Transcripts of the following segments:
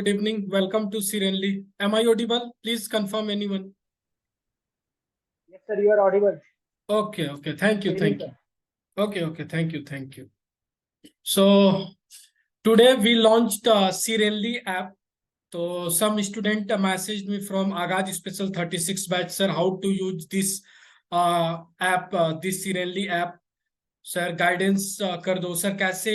good evening. Welcome to Serenely. Am I audible? Please confirm anyone. Yes, sir, you are audible. Okay, okay. Thank you, Good thank evening, you. Okay, okay. Thank you, thank you. So today we launched Serenely app. So some student messaged me from Agaj Special 36 batch, sir, how to use this app, this Serenely app. Sir guidance कर दो sir, कैसे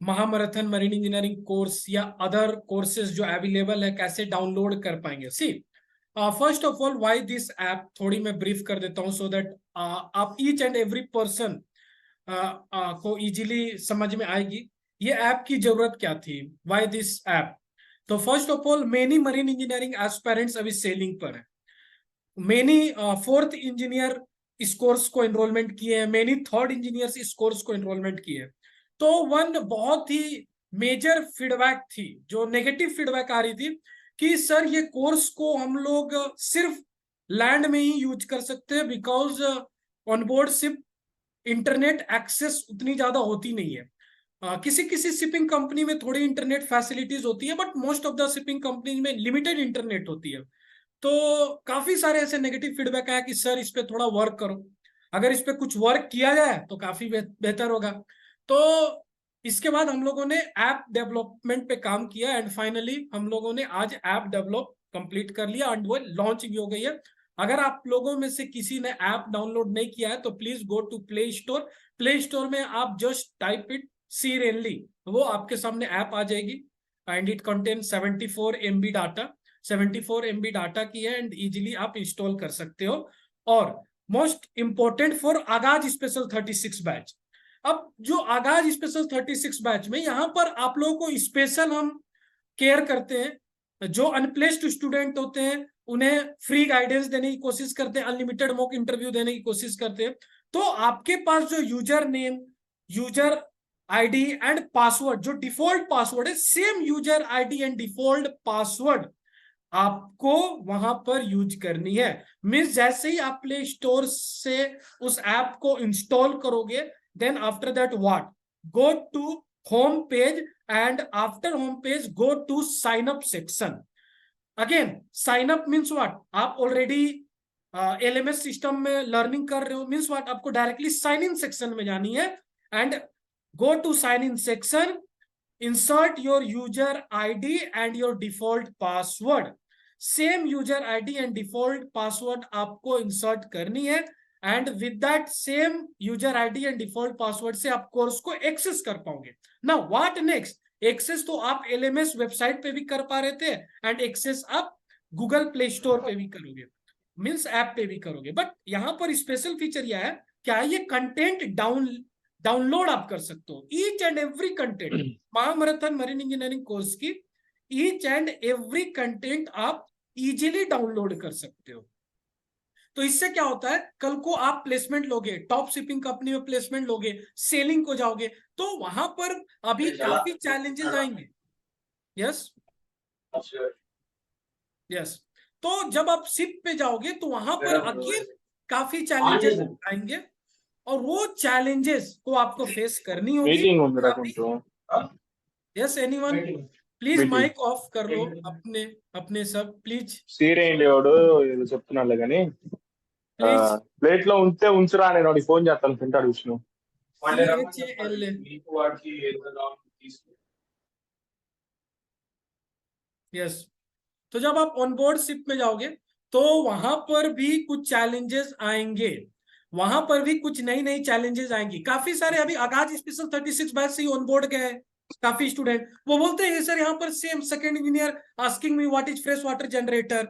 महामैराथन marine engineering course या other courses जो available है कैसे download कर पाएंगे. See first of all why this app, थोड़ी मैं ब्रीफ कर देता हूं सो दैट आप ईच एंड एवरी पर्सन को इजीली समझ में आएगी ये ऐप की जरूरत क्या थी, व्हाई दिस ऐप. तो first of all many marine engineering aspirants अभी सेलिंग पर है. मेनी फोर्थ इंजीनियर इस कोर्स को एनरोलमेंट किए हैं, मेनी थर्ड इंजीनियर्स इस कोर्स को एनरोलमेंट किए हैं. तो वन बहुत ही मेजर फीडबैक थी, जो नेगेटिव फीडबैक आ रही थी कि सर ये कोर्स को हम लोग सिर्फ लैंड में ही यूज कर सकते हैं because onboard ship internet access उतनी ज्यादा होती नहीं है. किसी किसी शिपिंग कंपनी में थोड़ी इंटरनेट फैसिलिटीज होती है but most of the shipping company में लिमिटेड इंटरनेट होती है. तो काफी सारे ऐसे नेगेटिव फीडबैक आया कि सर इस पे थोड़ा वर्क करो, अगर इस पे कुछ वर्क किया जाए तो काफी बेहतर होगा. तो इसके बाद हम लोगों ने ऐप डेवलपमेंट पे काम किया एंड फाइनली हम लोगों ने आज ऐप डेवलप कंप्लीट कर लिया एंड वो लॉन्च भी हो गई है. अगर आप लोगों में से किसी ने ऐप डाउनलोड नहीं किया है तो please go to play store. Play store में आप जस्ट टाइप इट सीरेनली, वो आपके सामने ऐप आ जाएगी and it contain 74 MB data, 74 MB data की है एंड इजीली आप इंस्टॉल कर सकते हो. और मोस्ट इंपोर्टेंट फॉर आगाज स्पेशल 36 बैच. अब जो आगाज स्पेशल 36 बैच में यहाँ पर आप लोगों को स्पेशल हम केयर करते हैं. जो अनप्लेस्ड स्टूडेंट होते हैं उन्हें फ्री गाइडेंस देने की कोशिश करते हैं, अनलिमिटेड मॉक इंटरव्यू देने की कोशिश करते हैं. तो आपके पास जो user name, user ID and password, जो डिफॉल्ट पासवर्ड है, same user ID and default password आपको वहां पर यूज करनी है. मींस जैसे ही आप प्ले स्टोर से उस ऐप को इंस्टॉल करोगे, then after that what, go to home page and after home page go to sign up section. Again sign up means what, आप ऑलरेडी LMS सिस्टम में लर्निंग कर रहे हो, मीन्स व्हाट, आपको डायरेक्टली साइन इन सेक्शन में जानी है and go to sign in section, insert your user ID and your default password. Same user ID and default password आपको insert करनी है and with that same user ID and default password से आप course को access कर पाओगे. Now what next? Access तो आप LMS वेबसाइट पे भी कर पा रहे थे एंड एक्सेस आप गूगल प्ले स्टोर पे भी करोगे, मीन्स ऐप पे भी करोगे. बट यहां पर स्पेशल फीचर यह है, क्या ये कंटेंट डाउनलोड आप कर सकते हो. ईच एंड एवरी कंटेंट, महामैराथन मरीन इंजीनियरिंग कोर्स की ईच एंड एवरी कंटेंट आप इजीली डाउनलोड कर सकते हो. तो इससे क्या होता है, कल को आप प्लेसमेंट लोगे, टॉप शिपिंग कंपनी में प्लेसमेंट लोगे, सेलिंग को जाओगे, तो वहां पर अभी काफी चैलेंजेस आएंगे. Yes yes. तो जब आप शिप पे जाओगे तो वहां पर अगेन काफी चैलेंजेस आएंगे और वो चैलेंजेस को आपको फेस करनी होगी. Yes anyone, please mic off कर लो अपने अपने सब प्लीज. సీరేండివాడు ఏదో చెప్తున్నాడు కానీ ప్లేట్ లో ఉంటే ఉంచురా, నేను వాడికి ఫోన్ చేస్తాను, తింటాడు విష్ణు. यस. तो जब आप ऑनबोर्ड शिप में जाओगे तो वहां पर भी कुछ चैलेंजेस आएंगे, वहां पर भी कुछ नई नई चैलेंजेस आएंगी. काफी सारे अभी आगाज स्पेशल 36 बैच से ही ऑनबोर्ड गए काफी स्टूडेंट, वो बोलते हैं सर यहाँ पर same second engineer asking me what is fresh water generator,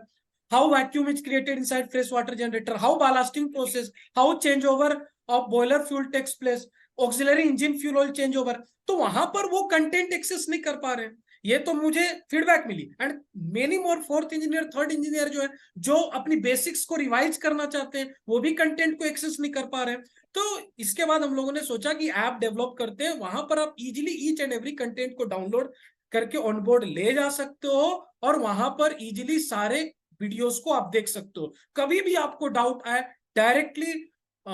how vacuum is created inside fresh water generator, how ballasting process, how change over of boiler fuel takes place, auxiliary engine fuel oil change over. तो वहां पर वो content access नहीं कर पा रहे हैं. ये तो मुझे फीडबैक मिली and many more fourth engineer, third engineer जो है, जो अपनी बेसिक्स को रिवाइज करना चाहते हैं, वो भी कंटेंट को एक्सेस नहीं कर पा रहे हैं. तो इसके बाद हम लोगों ने सोचा कि ऐप डेवलप करते हैं, वहां पर आप easily each and every content को डाउनलोड करके ऑनबोर्ड ले जा सकते हो और वहां पर इजीली सारे वीडियोस को आप देख सकते हो. कभी भी आपको डाउट आए डायरेक्टली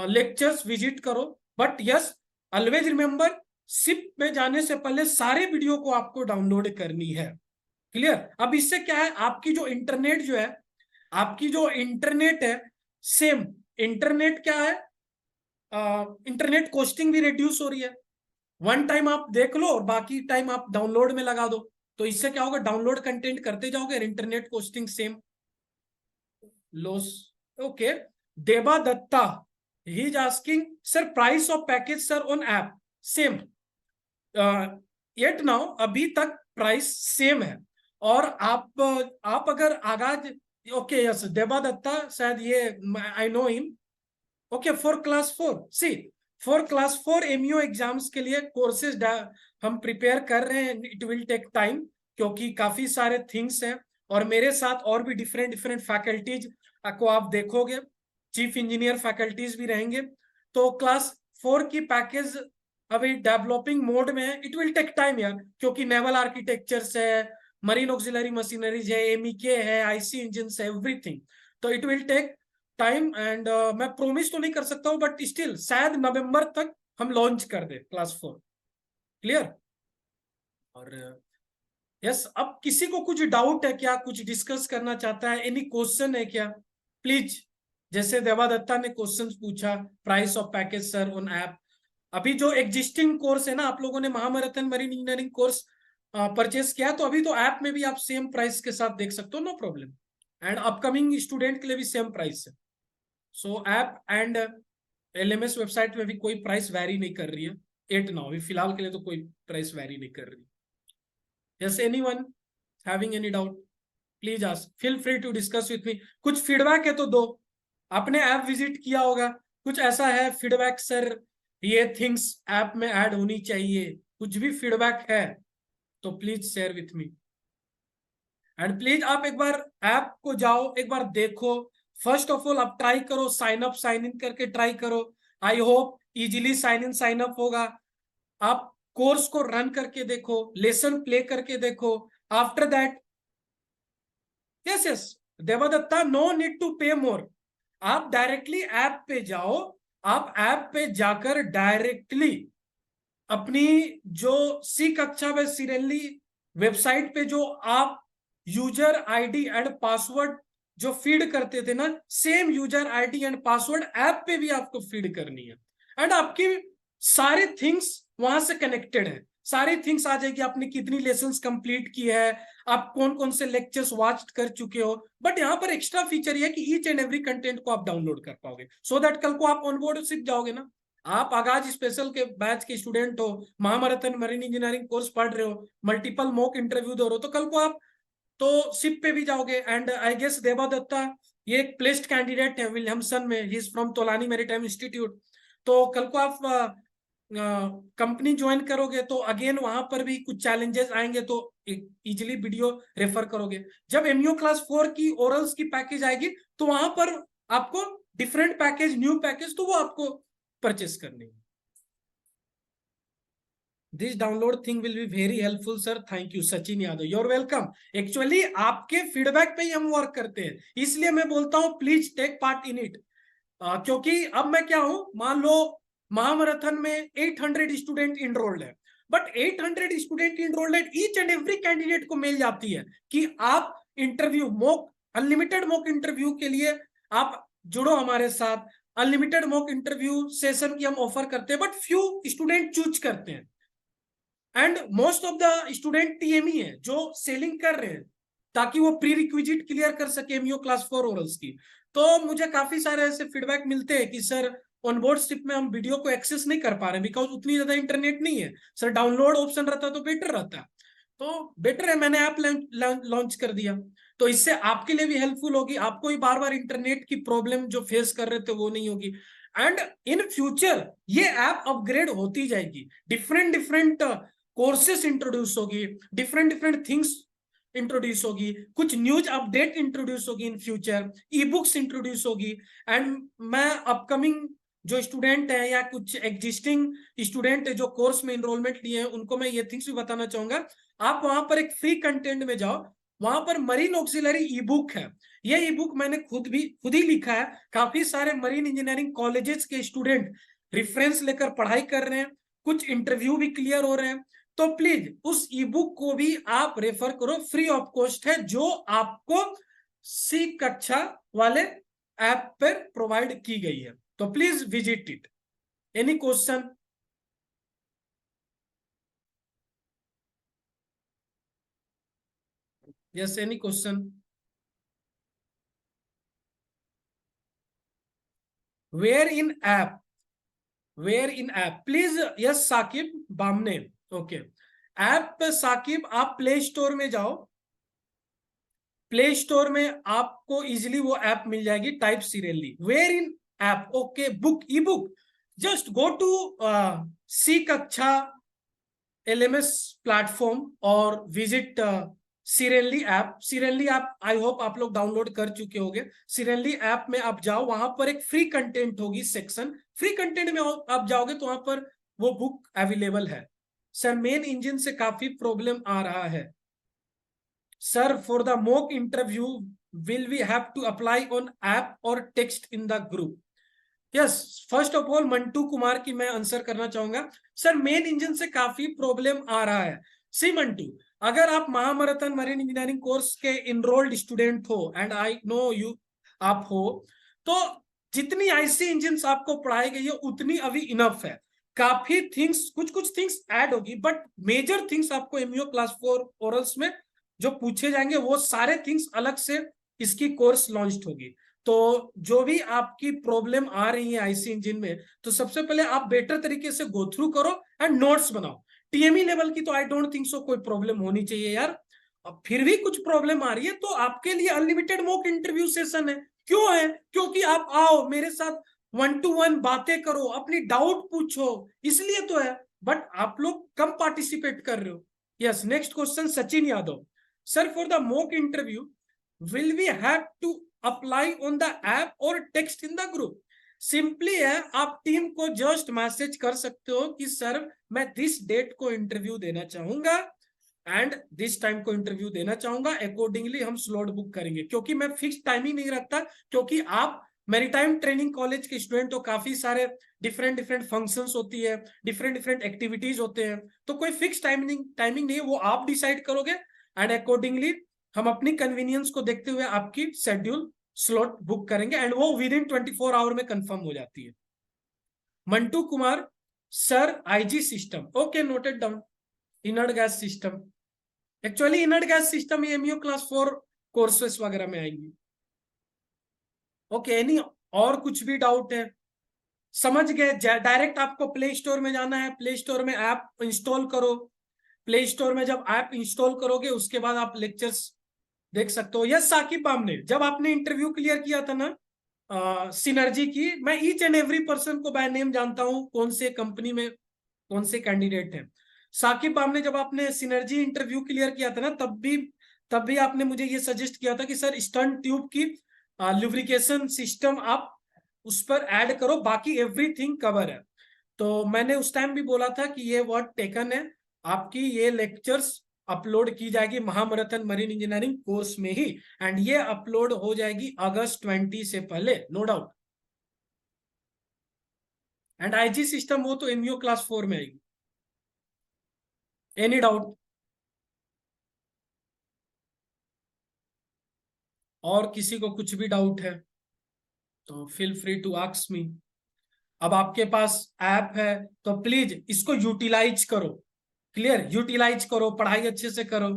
लेक्चर्स विजिट करो. But yes, always remember, ship में जाने से पहले सारे वीडियो को आपको डाउनलोड करनी है. क्लियर। अब इससे क्या है, आपकी जो इंटरनेट जो है, आपकी जो इंटरनेट है, सेम इंटरनेट क्या है, इंटरनेट कॉस्टिंग भी रिड्यूस हो रही है। वन टाइम आप देख लो और बाकी टाइम आप डाउनलोड में लगा दो, तो इससे क्या होगा, डाउनलोड कंटेंट करते जाओगे, internet costing same loss. Okay, Devadatta, he is asking sir price of package sir on app same, yet now अभी तक प्राइस सेम है। और आप अगर आगाज, ओके यस देवा दत्ता शायद ये I know him, okay for class 4, C for class 4 MEO exams के लिए कोर्सेज हम प्रिपेयर कर रहे हैं, इट विल टेक टाइम क्योंकि काफी सारे थिंग्स हैं, और मेरे साथ और भी डिफरेंट डिफरेंट फैकल्टीज को आप देखोगे, चीफ इंजीनियर फैकल्टीज भी रहेंगे। तो क्लास 4 की पैकेज अभी डेवलपिंग मोड में है, इट विल टेक टाइम यार, क्योंकि नेवल आर्किटेक्चर्स है, मरीन ऑक्सिलरी मशीनरीज है, एमईके है, आईसी इंजन है, एवरीथिंग, तो it will take time. And मैं प्रोमिस तो नहीं कर सकता हूं, बट स्टिल शायद नवंबर तक हम लॉन्च कर दे क्लास 4, क्लियर। और यस अब किसी को कुछ डाउट है क्या, कुछ डिस्कस करना चाहता है, एनी क्वेश्चन है क्या, प्लीज। जैसे देवादत्ता ने क्वेश्चन पूछा, price of package sir on app, अभी जो एग्जिस्टिंग कोर्स है ना, आप लोगों ने महामैराथन मरीन इंजीनियरिंग कोर्स परचेस किया, तो अभी तो ऐप में भी आप सेम प्राइस के साथ देख सकते हो, no problem. And upcoming student के लिए भी सेम प्राइस है। So app and LMS website में भी कोई प्राइस वैरी नहीं कर रही है, 8 नाउ अभी फिलहाल के लिए तो कोई प्राइस वैरी नहीं कर रही। Yes anyone having any doubt please ask, feel free to discuss with me. कुछ फीडबैक है तो दो, आपने ऐप विजिट किया होगा, कुछ ऐसा है फीडबैक सर ये थिंग्स ऐप में ऐड होनी चाहिए, कुछ भी फीडबैक है तो please share with me. And please आप एक बार ऐप को जाओ, एक बार देखो, फर्स्ट ऑफ ऑल आप ट्राई करो, साइन अप साइन इन करके ट्राई करो, I hope easily sign in sign up होगा। आप कोर्स को रन करके देखो, लेसन प्ले करके देखो, after that yes yes Devadatta no need to pay more, आप डायरेक्टली ऐप पे जाओ, आप ऐप पे जाकर डायरेक्टली अपनी जो सी कक्षा व सीरियली वेबसाइट पे जो आप यूजर आईडी एंड पासवर्ड जो फीड करते थे ना, same user ID and password app पे भी आपको फीड करनी है। एंड आपकी सारे थिंग्स वहां से कनेक्टेड है, सारी थिंग्स आ जाएगी, आपने कितनी लेसन्स कंप्लीट की है, आप कौन कौन से लेक्चर्स वॉच कर चुके हो। बट यहाँ पर एक्स्ट्रा फीचर ये है कि ईच एंड एवरी कंटेंट को आप डाउनलोड कर पाओगे, सो दैट कल को आप ऑनबोर्ड सीख जाओगे ना। आप आगाज स्पेशल के बैच के स्टूडेंट हो, महामैराथन मरीन इंजीनियरिंग कोर्स पढ़ रहे हो, मल्टीपल मॉक इंटरव्यू दे रहे हो, तो कल को आप तो शिप पे भी जाओगे। एंड आई गेस देवादत्ता ये एक प्लेस्ड कैंडिडेट है विलियमसन में, he is from Tolani maritime institute, तो कल को आप कंपनी ज्वाइन करोगे तो अगेन वहां पर भी कुछ चैलेंजेस आएंगे, तो इजिली वीडियो रेफर करोगे। जब एमयू क्लास 4 की ओरल्स की पैकेज आएगी तो वहां पर आपको डिफरेंट पैकेज, न्यू पैकेज, तो वो आपको परचेस करनी है। This download thing will be very helpful sir, thank you Sachin Yadav, you're welcome. Actually आपके फीडबैक पे ही हम वर्क करते हैं, इसलिए मैं बोलता हूं please take part in it. क्योंकि अब मैं क्या हूं, मान लो महामैराथन में 800 स्टूडेंट इनरोल्ड है, बट 800 स्टूडेंट इनरोल्ड है, ईच एंड एवरी कैंडिडेट को मिल जाती है कि आप interview mock, unlimited mock interview के लिए आप जुड़ो हमारे साथ। अनलिमिटेड मॉक इंटरव्यू सेशन की हम ऑफर करते हैं, बट फ्यू स्टूडेंट चूज करते हैं, and most of the student TME है जो सेलिंग कर रहे हैं ताकि वो प्री रिक्विजिट क्लियर कर सके एमईओ क्लास 4 ओरल्स की। तो मुझे काफी सारे ऐसे फीडबैक मिलते हैं कि सर ऑनबोर्ड शिप में हम वीडियो को एक्सेस नहीं कर पा रहे बिकॉज उतनी ज्यादा इंटरनेट नहीं है, सर डाउनलोड ऑप्शन रहता तो बेटर रहता। तो बेटर है मैंने ऐप लॉन्च कर दिया, तो इससे आपके लिए भी हेल्पफुल होगी, आपको भी बार बार इंटरनेट की प्रॉब्लम जो फेस कर रहे थे वो नहीं होगी। एंड इन फ्यूचर ये ऐप अपग्रेड होती जाएगी, डिफरेंट डिफरेंट कोर्सेस इंट्रोड्यूस होगी, डिफरेंट डिफरेंट थिंग्स इंट्रोड्यूस होगी, कुछ न्यूज अपडेट इंट्रोड्यूस होगी in future, e books introduce होगी। एंड मैं अपकमिंग जो स्टूडेंट है या कुछ एग्जिस्टिंग स्टूडेंट है जो कोर्स में इनरोलमेंट लिए हैं उनको मैं ये थिंग्स भी बताना चाहूंगा। आप वहां पर एक फ्री कंटेंट में जाओ, वहां पर मरीन ऑक्सिलरी ई बुक है, ये ई बुक मैंने खुद ही लिखा है, काफी सारे मरीन इंजीनियरिंग कॉलेजेस के स्टूडेंट रेफरेंस लेकर पढ़ाई कर रहे हैं, कुछ इंटरव्यू भी क्लियर हो रहे हैं, तो प्लीज उस ई बुक को भी आप रेफर करो, फ्री ऑफ कॉस्ट है, जो आपको सी कक्षा वाले ऐप पर प्रोवाइड की गई है। तो please visit it. Any question? Yes, any question? Where in app? Where in app please? Yes Sakib Bamne, okay. App Sakib, आप प्ले स्टोर में जाओ, प्ले स्टोर में आपको इजिली वो ऐप मिल जाएगी, type serially where in app, okay. Book, e book, just go to see Kaksha LMS platform और visit serially app. Serially app I hope आप लोग डाउनलोड कर चुके होंगे। सीरियली ऐप में आप जाओ, वहां पर एक फ्री कंटेंट होगी सेक्शन, फ्री कंटेंट में आप जाओगे तो वहां पर वो बुक अवेलेबल है। सर मेन इंजन से काफी प्रॉब्लम आ रहा है। Sir for the mock interview will we have to apply on app और text in the group? Yes, first of all Mantu Kumar की मैं आंसर करना चाहूंगा। सर मेन इंजन से काफी प्रॉब्लम आ रहा है। सी मंटू, अगर आप महामराथन मरीन इंजीनियरिंग कोर्स के इनरोल्ड स्टूडेंट हो, एंड आई नो यू आप हो, तो जितनी आईसी इंजन आपको पढ़ाई गई है उतनी अभी इनफ है। काफी थिंग्स, कुछ थिंग्स ऐड होगी, बट मेजर थिंग्स आपको एमईओ क्लास 4 ओरल्स में जो पूछे जाएंगे वो सारे थिंग्स अलग से इसकी कोर्स लॉन्च होगी। तो जो भी आपकी प्रॉब्लम आ रही है आईसी इंजन में, तो सबसे पहले आप बेटर तरीके से गो थ्रू करो एंड नोट्स बनाओ। टीएमई लेवल की तो आई डोंट थिंक सो कोई प्रॉब्लम होनी चाहिए यार। अब फिर भी कुछ प्रॉब्लम आ रही है तो आपके लिए अनलिमिटेड मॉक इंटरव्यू सेशन है। क्यों है? क्योंकि आप आओ मेरे साथ 1 to 1 बातें करो, अपनी डाउट पूछो, इसलिए तो है। बट आप लोग कम पार्टिसिपेट कर रहे हो। Yes, next question Sachin Yadav. Sir for the mock interview will we have to apply on the app और text in the group? Simply है, आप टीम को जस्ट मैसेज कर सकते हो कि सर मैं दिस डेट को इंटरव्यू देना चाहूंगा एंड दिस टाइम को इंटरव्यू देना चाहूंगा, अकॉर्डिंगली हम स्लॉट बुक करेंगे। क्योंकि मैं फिक्स टाइमिंग नहीं रखता, क्योंकि आप मैरीटाइम ट्रेनिंग कॉलेज के स्टूडेंट हो, काफी सारे डिफरेंट डिफरेंट फंक्शंस होती है, डिफरेंट डिफरेंट एक्टिविटीज होते हैं, तो कोई फिक्स टाइमिंग नहीं है, वो आप डिसाइड करोगे एंड अकॉर्डिंगली हम अपनी कन्वीनियंस को देखते हुए आपकी शेड्यूल स्लॉट बुक करेंगे एंड वो विद इन 24 आवर में कंफर्म हो जाती है। Mantu Kumar, sir IG system, okay noted down. Inert gas system, actually inert gas system MEO class 4 courses वगैरह में आएंगी। ओके, एनी और कुछ भी डाउट है? समझ गए? डायरेक्ट आपको प्ले स्टोर में जाना है, प्ले स्टोर में ऐप इंस्टॉल करो, प्ले स्टोर में जब ऐप इंस्टॉल करोगे उसके बाद आप लेक्चर्स देख सकते हो। यस साकिब बामने, जब आपने इंटरव्यू क्लियर किया था ना सिनर्जी की, मैं ईच एंड एवरी पर्सन को बाय नेम जानता हूं, कौन से कंपनी में कौन से कैंडिडेट हैं। साकिब बामने, जब आपने सिनर्जी इंटरव्यू क्लियर किया था ना, तब भी आपने मुझे ये सजेस्ट किया था कि सर स्टंट ट्यूब की लुब्रिकेशन सिस्टम आप उस पर ऐड करो, बाकी एवरीथिंग कवर है। तो मैंने उस टाइम भी बोला था कि ये वर्ड टेकन है, आपकी ये लेक्चर्स अपलोड की जाएगी महामराथन मरीन इंजीनियरिंग कोर्स में ही, एंड ये अपलोड हो जाएगी अगस्त 20 से पहले, no doubt. And IG system वो तो एमईओ क्लास 4 में आएगी। Any doubt? और किसी को कुछ भी डाउट है तो feel free to ask me. अब आपके पास ऐप है तो प्लीज इसको यूटिलाइज करो, क्लियर, यूटिलाइज करो, पढ़ाई अच्छे से करो।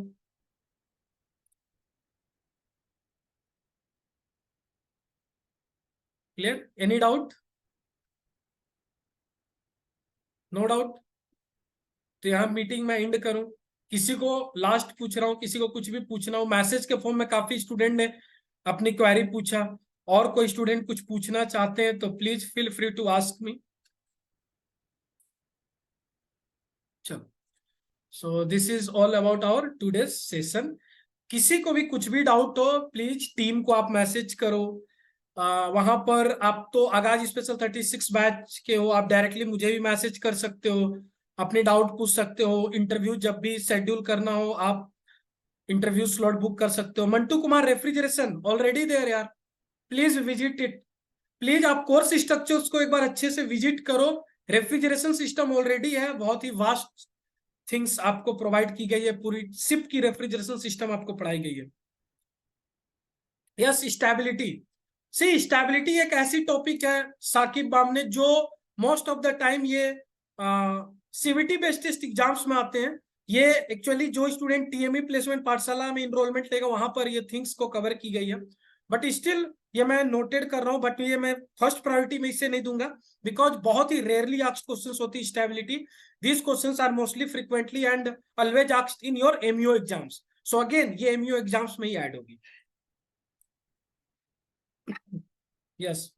Clear? Any doubt? No doubt? तो यहाँ मीटिंग में एंड करूं। किसी को लास्ट पूछ रहा हूं, किसी को कुछ भी पूछना हो, मैसेज के फॉर्म में काफी स्टूडेंट ने अपनी क्वेरी पूछा, और कोई स्टूडेंट कुछ पूछना चाहते हैं तो please feel free to ask me. चलो, so this is all about our today's session. किसी को भी कुछ भी डाउट हो प्लीज टीम को आप मैसेज करो। वहां पर आप तो आगाज स्पेशल 36 बैच के हो, आप डायरेक्टली मुझे भी मैसेज कर सकते हो, अपने डाउट पूछ सकते हो। इंटरव्यू जब भी शेड्यूल करना हो आप इंटरव्यू स्लॉट बुक कर सकते हो। Mantu Kumar, refrigeration already there यार, प्लीज विजिट इट। प्लीज आप कोर्स स्ट्रक्चर्स को एक बार अच्छे से विजिट करो। रेफ्रिजरेशन सिस्टम ऑलरेडी है, बहुत ही वास्ट थिंग्स आपको प्रोवाइड की गई है, पूरी शिप की रेफ्रिजरेशन सिस्टम आपको पढ़ाई गई है। Yes, stability. सी स्टेबिलिटी एक ऐसी टॉपिक है साकिब बाम ने, जो मोस्ट ऑफ द टाइम ये सीवीटी बेस्ड एग्जाम्स में आते हैं। ये एक्चुअली जो स्टूडेंट टीएमई प्लेसमेंट पाठशाला में इनरोलमेंट लेगा वहां पर ये थिंग्स को कवर की गई है, बट स्टिल ये मैं नोटेड कर रहा हूं, बट ये मैं फर्स्ट प्रायोरिटी में इसे नहीं दूंगा, बिकॉज बहुत ही रेयरली आस्क्ड क्वेश्चंस होती है stability. These questions are mostly frequently and always asked in your MUO exams. So again ये एमयूओ एग्जाम्स में ही ऐड होगी। यस,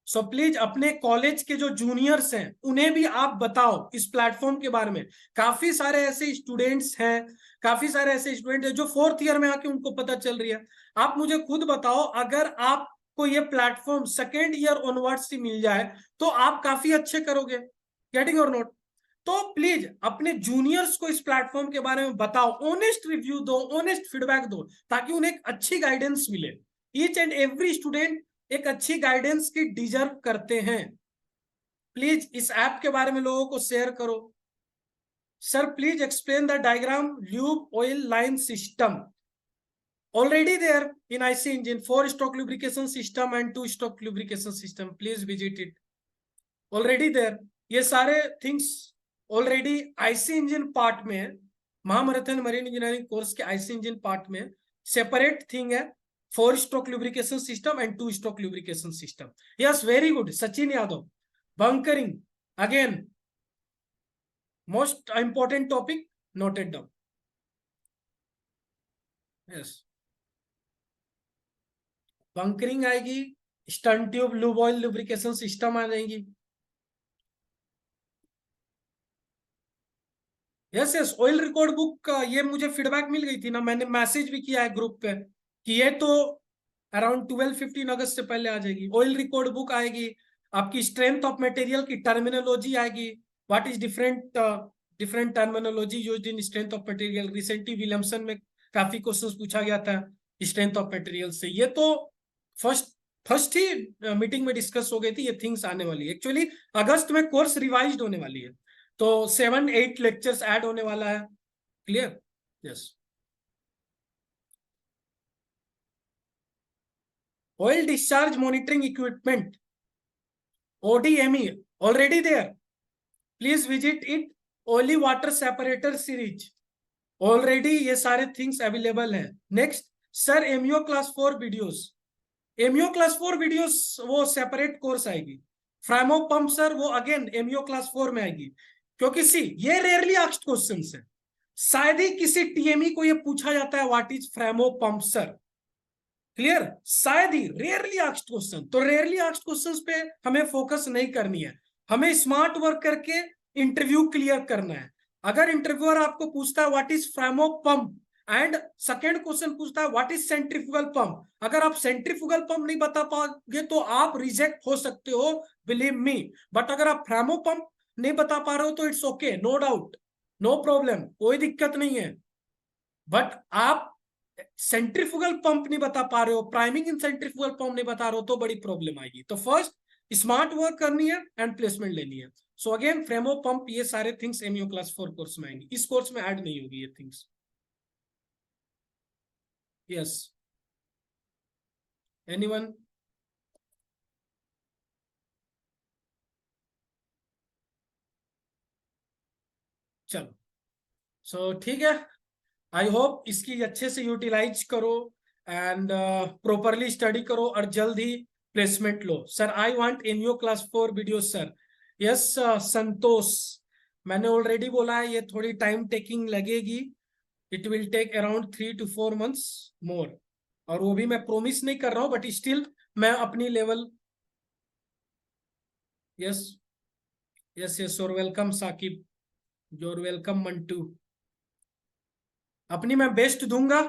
सो प्लीज अपने कॉलेज के जो जूनियर्स हैं उन्हें भी आप बताओ इस प्लेटफॉर्म के बारे में। काफी सारे ऐसे स्टूडेंट्स हैं, काफी सारे ऐसे स्टूडेंट हैं जो फोर्थ ईयर में आके उनको पता चल रही है। आप मुझे खुद बताओ, अगर आपको ये प्लेटफॉर्म सेकेंड ईयर ऑनवर्ड्स से मिल जाए तो आप काफी अच्छे करोगे, गेटिंग और नोट। तो प्लीज अपने जूनियर्स को इस प्लेटफॉर्म के बारे में बताओ, ऑनेस्ट रिव्यू दो, ऑनेस्ट फीडबैक दो, ताकि उन्हें एक अच्छी गाइडेंस मिले। ईच एंड एवरी स्टूडेंट एक अच्छी गाइडेंस की डिजर्व करते हैं। प्लीज इस ऐप के बारे में लोगों को शेयर करो। Sir please explain the diagram lube oil line system. Already there in IC engine 4 stroke lubrication system and 2 stroke lubrication system. Please visit it. Already there, ये सारे things already IC engine part में है। महामैराथन marine engineering course के IC engine part में separate thing है, 4 stroke lubrication system and 2 stroke lubrication system. Yes, very good. Sachin Yadav. Bunkering. Again, most important topic, noted down. Yes. Bunkering आएगी, stern tube lube oil lubrication system आ जाएगी। Yes yes, oil record book का ये मुझे feedback मिल गई थी ना, मैंने मैसेज भी किया है ग्रुप पे कि ये तो अराउंड 12-15 अगस्त से पहले आ जाएगी। ऑयल रिकॉर्ड बुक आएगी, आपकी स्ट्रेंथ ऑफ मटेरियल की टर्मिनोलॉजी आएगी, what is different terminology used in strength of material. Recently Williamson में काफी क्वेश्चंस पूछा गया था स्ट्रेंथ ऑफ मटेरियल से। ये तो फर्स्ट ही मीटिंग में डिस्कस हो गई थी, ये थिंग्स आने वाली है। एक्चुअली अगस्त में कोर्स रिवाइज्ड होने वाली है, तो 7-8 लेक्चर्स ऐड होने वाला है। Clear? Yes. Oil discharge monitoring equipment, ODME, already there. Please visit it. Only water separator series, already ये सारे थिंग्स अवेलेबल हैं। Next sir, MEO class 4 videos, MEO class 4 videos वो सेपरेट कोर्स आएगी। फ्रैमो pump sir वो again MEO class 4 में आएगी, क्योंकि सी ये रेयरली आस्क्ड क्वेश्चंस है। शायद ही किसी टीएमई को ये पूछा जाता है what is Framo pump sir. Clear? शायद ही, रेयरली आस्क्ड क्वेश्चन। तो रेयरली आस्क्ड क्वेश्चंस पे हमें फोकस नहीं करनी है, हमें स्मार्ट वर्क करके इंटरव्यू क्लियर करना है। अगर इंटरव्यूअर आपको पूछता है what is Framo pump and second question पूछता है व्हाट इज सेंट्रीफ्यूगल पंप, अगर आप सेंट्रीफ्यूगल पंप नहीं बता पाओगे तो आप रिजेक्ट हो सकते हो, बिलीव मी। बट अगर आप फ्रैमो पंप नहीं बता पा रहे हो तो it's okay, no doubt, no problem, कोई दिक्कत नहीं है। बट आप सेंट्रीफ्यूगल पंप नहीं बता पा रहे हो, प्राइमिंग इन सेंट्रीफ्यूगल पंप नहीं बता रहे हो, तो बड़ी प्रॉब्लम आएगी। तो फर्स्ट स्मार्ट वर्क करनी है एंड प्लेसमेंट लेनी है। सो अगेन फ्रेमो पंप, ये सारे थिंग्स एमईओ क्लास 4 कोर्स में आएंगी, इस कोर्स में ऐड नहीं होगी ये थिंग्स। Yes, anyone? चलो, सो ठीक है, आई होप इसकी अच्छे से यूटिलाइज करो एंड प्रॉपरली स्टडी करो और जल्द ही प्लेसमेंट लो। Sir I want MEO class 4 video sir. Yes Santosh, मैंने ऑलरेडी बोला है ये थोड़ी टाइम टेकिंग लगेगी, it will take around 3 to 4 months more, और वो भी मैं प्रोमिस नहीं कर रहा हूं, बट स्टिल मैं अपनी level. Yes yes yes, your welcome Sakib, your welcome Mantu. अपनी मैं बेस्ट दूंगा,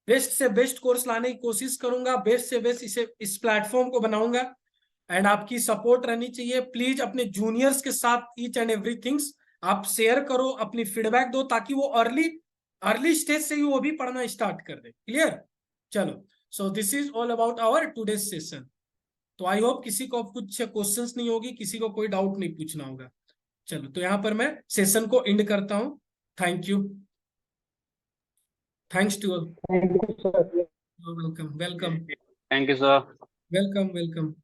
बेस्ट से बेस्ट कोर्स लाने की कोशिश करूंगा, बेस्ट से बेस्ट इस प्लेटफॉर्म को बनाऊंगा एंड आपकी सपोर्ट रहनी चाहिए। प्लीज अपने जूनियर्स के साथ ईच एंड एवरीथिंग्स आप शेयर करो, अपनी फीडबैक दो, ताकि वो अर्ली स्टेज से ही वो भी पढ़ना स्टार्ट कर दे। क्लियर? चलो, so this is all about our today's session. तो आई होप किसी को अब कुछ क्वेश्चंस नहीं होगी, किसी को कोई डाउट नहीं पूछना होगा। चलो, तो यहाँ पर मैं सेशन को एंड करता हूँ। Thank you, thanks to all. Thank you, sir. Welcome welcome Thank you, sir. Welcome welcome.